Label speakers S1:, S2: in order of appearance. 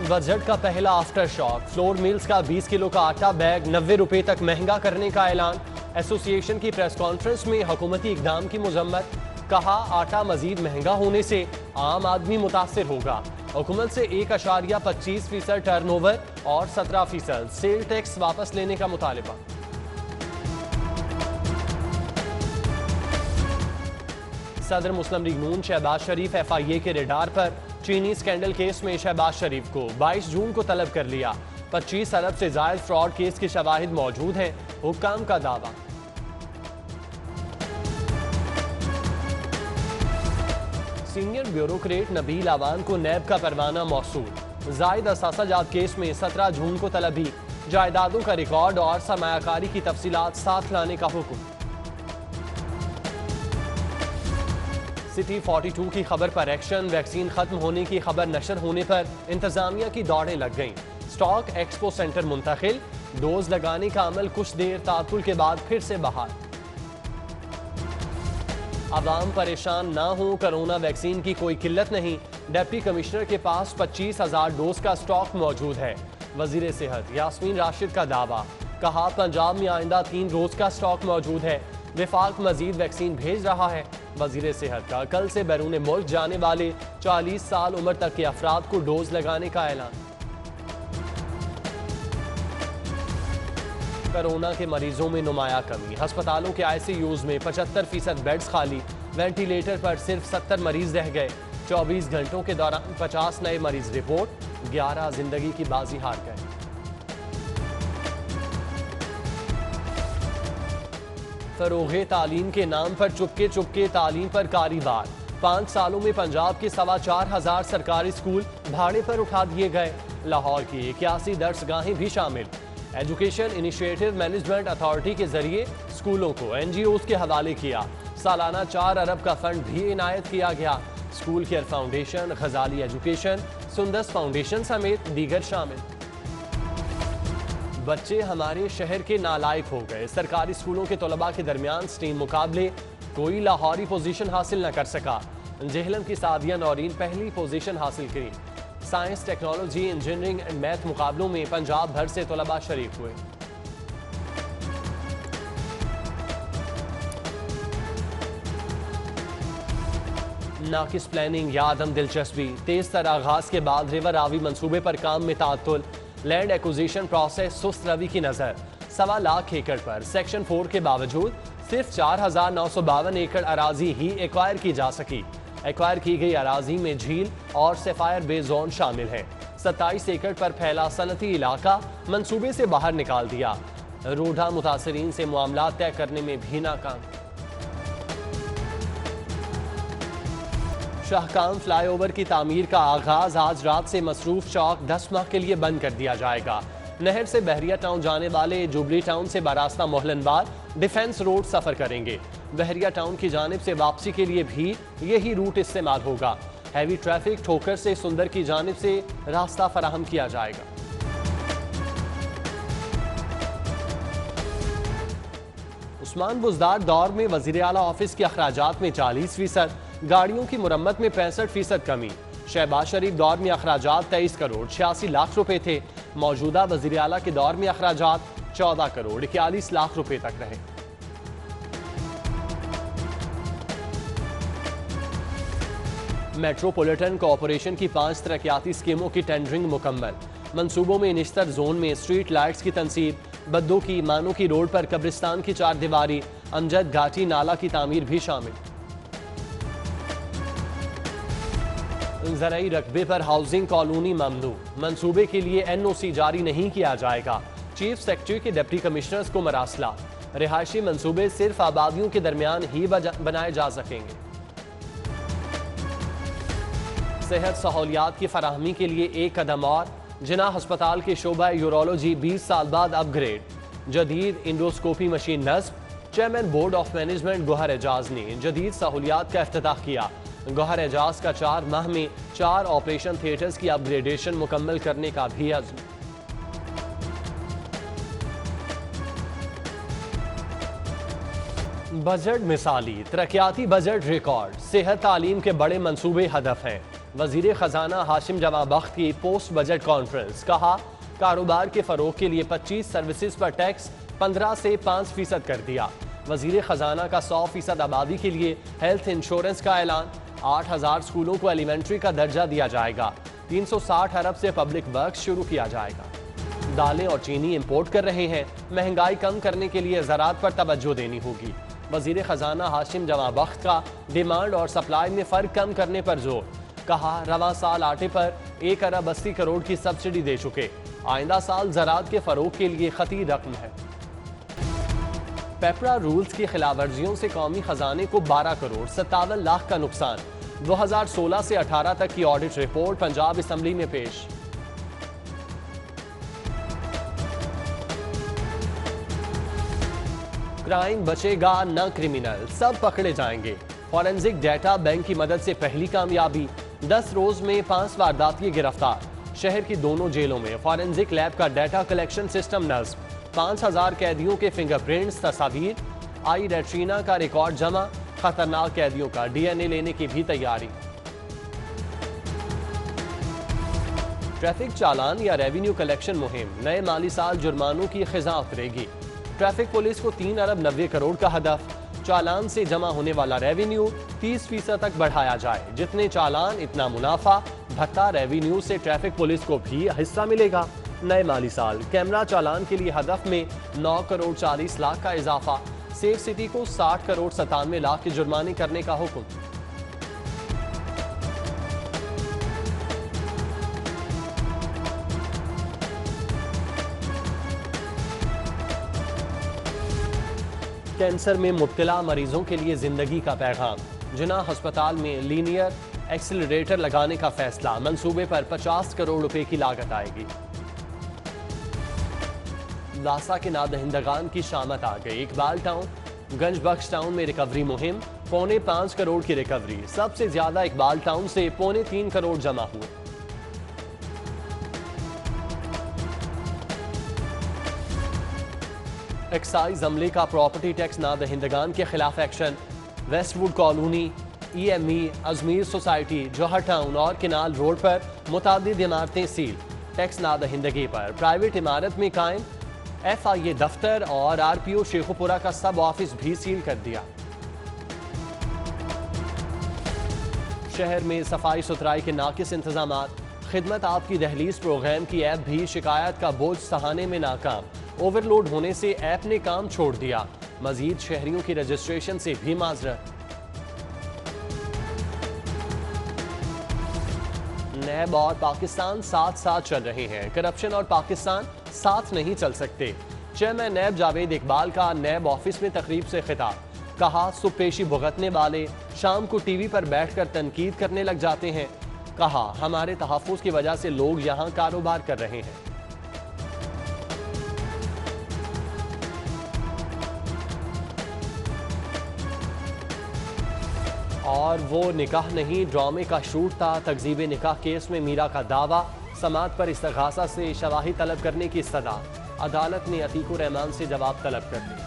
S1: Budget کا پہلا after شاک، floor meals کا 20 کلو کا آٹا بیگ 90 روپے تک مہنگا کرنے کا اعلان۔ ایسوسی ایشن کی پریس کانفرنس میں حکومتی اقدام کی مذمت، کہا آٹا مزید مہنگا ہونے سے عام آدمی متاثر ہوگا۔ حکومت سے 1.25% ٹرن اوور اور 17% سیل ٹیکس واپس لینے کا مطالبہ۔ صدر مسلم لیگ نون شہباز شریف FIA کے ریڈار پر، چینی سکینڈل کیس میں شہباز شریف کو 22 جون کو طلب کر لیا۔ 25 ارب سے زائد فراڈ کیس کے شواہد موجود ہیں، حکام کا دعویٰ۔ سینئر بیوروکریٹ نبیل آوان کو نیب کا پروانہ موصول۔ زائد اثاثہ جات کیس میں 17 جون کو طلبی، جائیدادوں کا ریکارڈ اور سرمایہ کاری کی تفصیلات ساتھ لانے کا حکم۔ سٹی 42 کی خبر پر ایکشن، ویکسین ختم ہونے کی خبر نشر ہونے پر انتظامیہ کی دوڑیں لگ گئیں۔ سٹاک ایکسپو سینٹر منتقل، ڈوز لگانے کا عمل کچھ دیر تعطل کے بعد پھر سے بحال۔ عوام پریشان نہ ہوں، کرونا ویکسین کی کوئی قلت نہیں، ڈپٹی کمشنر کے پاس 25,000 ڈوز کا سٹاک موجود ہے۔ وزیر صحت یاسمین راشد کا دعویٰ، کہا پنجاب میں آئندہ 3 روز کا سٹاک موجود ہے، وفاق مزید ویکسین بھیج رہا ہے۔ وزیر صحت کا کل سے بیرون ملک جانے والے 40 سال عمر تک کے افراد کو ڈوز لگانے کا اعلان۔ کرونا کے مریضوں میں نمایاں کمی، ہسپتالوں کے ICUs میں 75% بیڈز خالی، وینٹیلیٹر پر صرف 70 مریض رہ گئے۔ 24 گھنٹوں کے دوران 50 نئے مریض رپورٹ، 11 زندگی کی بازی ہار گئے۔ فروغ تعلیم کے نام پر چپکے چپکے تعلیم پر کاری وار، 5 سالوں میں پنجاب کے 4,2500 سرکاری اسکول بھاڑے پر اٹھا دیے گئے، لاہور کی 81 درسگاہیں بھی شامل۔ ایجوکیشن انیشیٹو مینجمنٹ اتھارٹی کے ذریعے اسکولوں کو NGOs کے حوالے کیا، سالانہ 4 ارب کا فنڈ بھی عنایت کیا گیا۔ اسکول کیئر فاؤنڈیشن، غزالی ایجوکیشن، سندس فاؤنڈیشن سمیت دیگر شامل۔ بچے ہمارے شہر کے نالائق ہو گئے، سرکاری اسکولوں کے طلباء کے درمیان سٹیم مقابلے، کوئی لاہوری پوزیشن حاصل نہ کر سکا۔ جہلم کی سعدیہ نورین پہلی پوزیشن حاصل کی۔ Science, technology, engineering and math مقابلوں میں پنجاب بھر سے طلباء شریک ہوئے۔ ناقص پلاننگ یا عدم دلچسپی، تیز تر آغاز کے بعد ریور راوی منصوبے پر کام میں تعطل، لینڈ ایکوزیشن پروسیس سست روی کی نظر۔ 1.25 لاکھ ایکڑ پر سیکشن 4 کے باوجود صرف 4,952 ایکڑ اراضی ہی ایکوائر کی جا سکی۔ ایکوائر کی گئی اراضی میں جھیل اور سیفائر بے زون شامل ہیں۔ 27 ایکڑ پر پھیلا صنعتی علاقہ منصوبے سے باہر نکال دیا۔ روڈھا متاثرین سے معاملات طے کرنے میں بھی ناکام۔ شاہکام فلائی اوور کی تعمیر کا آغاز، آج رات سے مصروف چوک 10 ماہ کے لیے بند کر دیا جائے گا۔ نہر سے بحریہ ٹاؤن جانے والے جوبلی ٹاؤن سے براستہ محلنوار ڈیفنس روڈ سفر کریں گے۔ بحریہ ٹاؤن کی جانب سے واپسی کے لیے بھی یہی روٹ استعمال ہوگا۔ ہیوی ٹریفک ٹھوکر سے سندر کی جانب سے راستہ فراہم کیا جائے گا۔ عثمان بزدار دور میں وزیر اعلیٰ آفس کے اخراجات میں 40%، گاڑیوں کی مرمت میں 65% کمی۔ شہباز شریف دور میں اخراجات 23 کروڑ 86 لاکھ روپے تھے، موجودہ وزیر اعلیٰ کے دور میں اخراجات 14 کروڑ 41 لاکھ روپے تک رہے۔ میٹروپولیٹن کارپوریشن کی 5 ترقیاتی اسکیموں کی ٹینڈرنگ مکمل، منصوبوں میں نشتر زون میں اسٹریٹ لائٹس کی تنصیب، بدو کی مانو کی روڈ پر قبرستان کی 4 دیواری، امجد گھاٹی نالہ کی تعمیر بھی شامل۔ زرعی رقبے پر ہاؤسنگ کالونی ممنوع، منصوبے کے لیے NOC جاری نہیں کیا جائے گا، چیف سیکرٹری کے ڈپٹی کمشنرز کو مراسلات۔ رہائشی منصوبے صرف آبادیوں کے درمیان ہی بنائے جا سکیں گے۔ صحت سہولیات کی فراہمی کے لیے ایک قدم اور، جناح ہسپتال کے شعبہ یورولوجی 20 سال بعد اپ گریڈ، جدید انڈوسکوپی مشین نصب۔ چیئرمین بورڈ آف مینجمنٹ گوہر اعجاز نے جدید سہولیات کا افتتاح کیا۔ گوہر اعجاز کا 4 ماہ میں 4 آپریشن تھیٹرز کی اپ گریڈیشن مکمل کرنے کا بھی عزم۔ بجٹ مثالی، ترقیاتی بجٹ ریکارڈ، صحت تعلیم کے بڑے منصوبے ہدف ہیں۔ وزیر خزانہ ہاشم جمع بخت کی پوسٹ بجٹ کانفرنس، کہا کاروبار کے فروغ کے لیے 25 سروسز پر ٹیکس 15 سے 5% کر دیا۔ وزیر خزانہ کا 100% آبادی کے لیے ہیلتھ انشورنس کا اعلان، 8000 اسکولوں کو ایلیمنٹری کا درجہ دیا جائے گا، 360 ارب سے پبلک ورکس شروع کیا جائے گا۔ دالیں اور چینی امپورٹ کر رہے ہیں، مہنگائی کم کرنے کے لیے زراعت پر توجہ دینی ہوگی۔ وزیر خزانہ ہاشم جمع بخت کا ڈیمانڈ اور سپلائی میں فرق کم کرنے پر زور، کہا رواں سال آٹے پر 1 ارب 80 کروڑ کی سبسڈی دے چکے، آئندہ سال زراعت کے فروغ کے لیے خطیر رقم ہے۔ پیپرا رولز کی خلاف ورزیوں سے قومی خزانے کو 12 کروڑ 57 لاکھ کا نقصان، 2016 سے 18 تک کی آڈٹ رپورٹ پنجاب اسمبلی میں پیش۔ کرائم بچے گا نہ کرمنل، سب پکڑے جائیں گے۔ فورنزک ڈیٹا بینک کی مدد سے پہلی کامیابی، 10 روز میں 5 وارداتیے گرفتار۔ شہر کی دونوں جیلوں میں فورنزک لیب کا ڈیٹا کلیکشن سسٹم نصب، 5000 قیدیوں کے فنگر پرنٹس، تصاویر، آئی ریٹرینا کا ریکارڈ جمع، خطرناک قیدیوں کا ڈی این اے لینے کی بھی تیاری۔ ٹریفک چالان یا ریونیو کلیکشن مہم، نئے مالی سال جرمانوں کی خزاں اترے گی۔ ٹریفک پولیس کو 3 ارب 90 کروڑ کا ہدف، چالان سے جمع ہونے والا ریونیو 30% تک بڑھایا جائے، جتنے چالان اتنا منافع، بھتہ ریونیو سے ٹریفک پولیس کو بھی حصہ ملے گا۔ نئے مالی سال کیمرہ چالان کے لیے ہدف میں 9 کروڑ 40 لاکھ کا اضافہ، سیف سٹی کو 60 کروڑ 97 لاکھ کے جرمانے کرنے کا حکم۔ کینسر میں مبتلا مریضوں کے لیے زندگی کا پیغام، جناح ہسپتال میں لینئر ایکسیلریٹر لگانے کا فیصلہ، منصوبے پر 50 کروڑ روپے کی لاگت آئے گی۔ لاسا کے نادہندگان کی شامت آ گئی، اقبال ٹاؤن گنج بخش ٹاؤن میں ریکوری مہم، 4.25 کروڑ کی ریکوری، سب سے زیادہ اقبال ٹاؤن سے 3.25 کروڑ جمع ہوئے۔ ایکسائز عملے کا پراپرٹی ٹیکس نادہندگان کے خلاف action, Westwood Colony, E M E, Izmir Society, Johar Town اور کنال روڈ پر متعدد عمارتیں سیل، ٹیکس نادہندگی پر پرائیویٹ عمارت میں قائم ایف آئی اے دفتر اور آر پی او شیخوپورہ کا سب آفس بھی سیل کر دیا۔ شہر میں صفائی ستھرائی کے ناقص انتظامات، خدمت آپ کی دہلیز پروگرام کی ایپ بھی شکایات کا بوجھ سہانے میں ناکام، اوور لوڈ ہونے سے ایپ نے کام چھوڑ دیا، مزید شہریوں کی رجسٹریشن سے بھی معذرت۔ نیب اور پاکستان ساتھ ساتھ چل رہے ہیں، کرپشن اور پاکستان ساتھ نہیں چل سکتے، چیئرمین نیب جاوید اقبال کا نیب آفس میں تقریب سے خطاب، کہا صبح پیشی بھگتنے والے شام کو ٹی وی پر بیٹھ کر تنقید کرنے لگ جاتے ہیں، کہا ہمارے تحفظ کی وجہ سے لوگ یہاں کاروبار کر رہے ہیں۔ اور وہ نکاح نہیں ڈرامے کا شوٹ تھا، تکذیب نکاح کیس میں میرا کا دعویٰ، سماعت پر استغاثہ سے شواہد طلب کرنے کی استدعا، عدالت نے عتیق الرحمان سے جواب طلب کر لیا۔